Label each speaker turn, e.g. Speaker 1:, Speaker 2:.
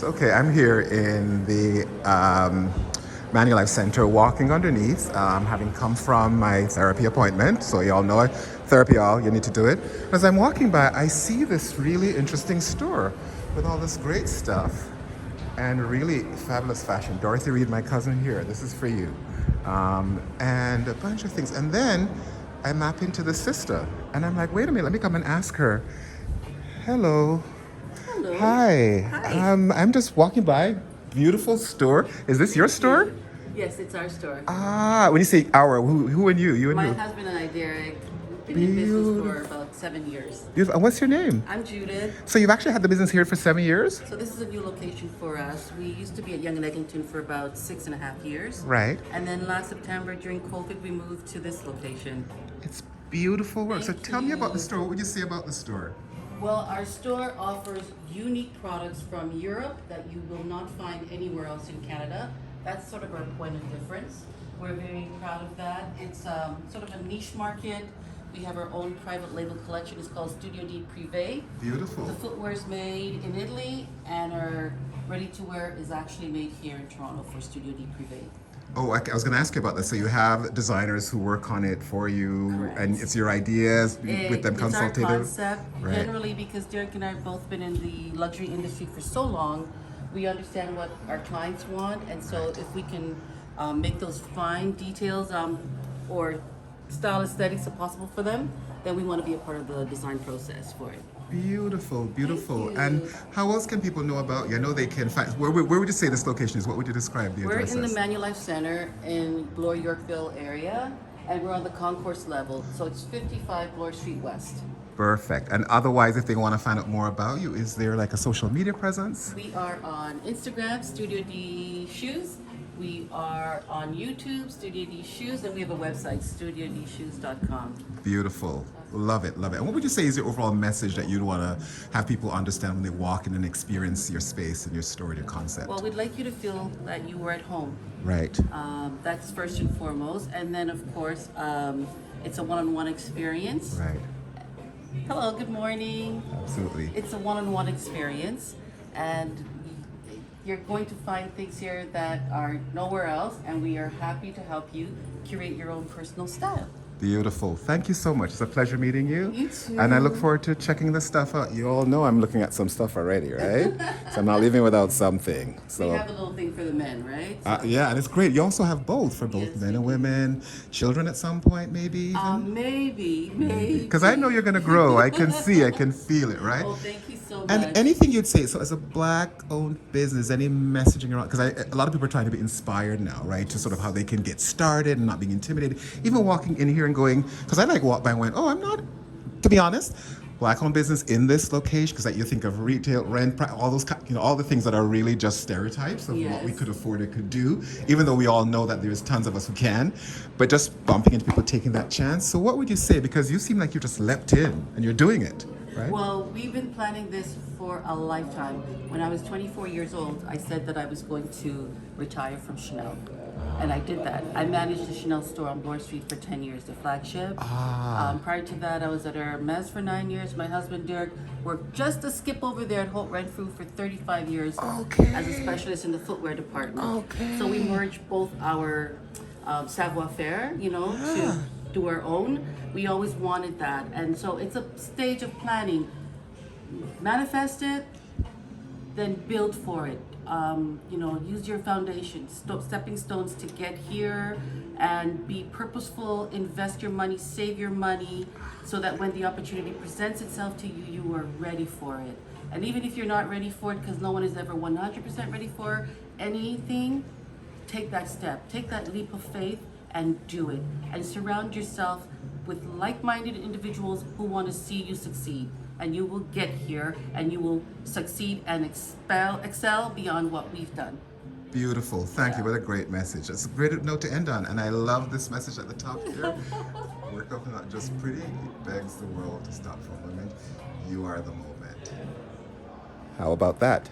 Speaker 1: Okay, I'm here in the Manulife Center walking underneath, having come from my therapy appointment. So, y'all know it. Therapy, y'all, you need to do it. As I'm walking by, I see this really interesting store with all this great stuff and really fabulous fashion. Dorothy Reed, my cousin here, this is for you. And a bunch of things. And then I map into the sister, and I'm like, wait a minute, let me come and ask her. Hello.
Speaker 2: Hello.
Speaker 1: Hi.
Speaker 2: Hi.
Speaker 1: I'm just walking by. Beautiful store. Is this your store?
Speaker 2: Yes, it's our store.
Speaker 1: When you say our, who and you? You and
Speaker 2: My
Speaker 1: who?
Speaker 2: husband and I, Derrick, we've been in business for about 7 years.
Speaker 1: Beautiful. And what's your name?
Speaker 2: I'm Judith.
Speaker 1: So you've actually had the business here for 7 years?
Speaker 2: So this is a new location for us. We used to be at Yonge and Eglinton for about 6.5 years.
Speaker 1: Right.
Speaker 2: And then last September during COVID, we moved to this location.
Speaker 1: It's beautiful work. So
Speaker 2: Thank
Speaker 1: tell me about the
Speaker 2: you.
Speaker 1: store. What would you say about the store?
Speaker 2: Well, our store offers unique products from Europe that you will not find anywhere else in Canada. That's sort of our point of difference. We're very proud of that. It's sort of a niche market. We have our own private label collection. It's called Studio di Privé.
Speaker 1: Beautiful.
Speaker 2: The footwear is made in Italy, and our ready-to-wear is actually made here in Toronto for Studio di Privé.
Speaker 1: Oh, I was going to ask you about this. So you have designers who work on it for you,
Speaker 2: Correct.
Speaker 1: and it's your ideas with them
Speaker 2: It's our
Speaker 1: consultative.
Speaker 2: concept.
Speaker 1: Right.
Speaker 2: Generally, because Derrick and I have both been in the luxury industry for so long, we understand what our clients want, and so if we can make those fine details or style aesthetics possible for them, then we want to be a part of the design process for it.
Speaker 1: Beautiful, beautiful.
Speaker 2: Thank you.
Speaker 1: And how else can people know about you? I know they can find. Where would you say this location is? What would you describe the
Speaker 2: We're
Speaker 1: address
Speaker 2: in the
Speaker 1: as?
Speaker 2: Manulife Center in Bloor, Yorkville area, and we're on the concourse level, so it's 55 Bloor Street West.
Speaker 1: Perfect. And otherwise, if they want to find out more about you, is there like a social media presence?
Speaker 2: We are on Instagram, Studio D Shoes. We are on YouTube, Studio D Shoes, and we have a website, studiodshoes.com.
Speaker 1: Beautiful. Love it, love it. And what would you say is your overall message that you'd want to have people understand when they walk in and experience your space and your store and your concept?
Speaker 2: Well, we'd like you to feel that you were at home.
Speaker 1: Right.
Speaker 2: That's first and foremost. And then, of course, it's a one-on-one experience.
Speaker 1: Right.
Speaker 2: Hello, good morning.
Speaker 1: Absolutely.
Speaker 2: It's a one-on-one experience, and you're going to find things here that are nowhere else, and we are happy to help you curate your own personal style.
Speaker 1: Beautiful. Thank you so much. It's a pleasure meeting you.
Speaker 2: You too.
Speaker 1: And I look forward to checking this stuff out. You all know I'm looking at some stuff already, right? So I'm not leaving without something.
Speaker 2: We
Speaker 1: So
Speaker 2: have a little thing for the men, right?
Speaker 1: yeah, and it's great. You also have both for both
Speaker 2: Yes,
Speaker 1: men
Speaker 2: we
Speaker 1: and
Speaker 2: do.
Speaker 1: women, children at some point, maybe.
Speaker 2: Maybe.
Speaker 1: Because I know you're gonna grow. I can see, I can feel it, right?
Speaker 2: Oh, thank you so much.
Speaker 1: And anything you'd say, so as a black-owned business, any messaging around, because a lot of people are trying to be inspired now, right, to sort of how they can get started and not being intimidated. Even walking in here and going, because I like walk by and went, oh, I'm not, to be honest, black-owned business in this location, because you think of retail, rent, all those, all the things that are really just stereotypes of what we
Speaker 2: Yes.
Speaker 1: could afford or could do, even though we all know that there's tons of us who can, but just bumping into people taking that chance. So what would you say? Because you seem like you just leapt in and you're doing it, right?
Speaker 2: Well, we've been planning this for a lifetime. When I was 24 years old, I said that I was going to retire from Chanel. And I did that. I managed the Chanel store on Bloor Street for 10 years, the flagship. Prior to that, I was at Hermes for 9 years. My husband, Derrick, worked just a skip over there at Holt Renfrew for 35 years
Speaker 1: Okay.
Speaker 2: as a specialist in the footwear department.
Speaker 1: Okay.
Speaker 2: So we merged both our savoir-faire, to do our own. We always wanted that. And so it's a stage of planning. Manifest it, then build for it. Use your foundation, stepping stones to get here, and be purposeful, invest your money, save your money, so that when the opportunity presents itself to you, you are ready for it. And even if you're not ready for it, because no one is ever 100% ready for anything, take that step, take that leap of faith and do it. And surround yourself with like-minded individuals who want to see you succeed. And you will get here, and you will succeed and excel beyond what we've done.
Speaker 1: Beautiful. Thank you. What a great message. It's a great note to end on. And I love this message at the top here. Work up, not just pretty. It begs the world to stop for a moment. You are the moment. How about that?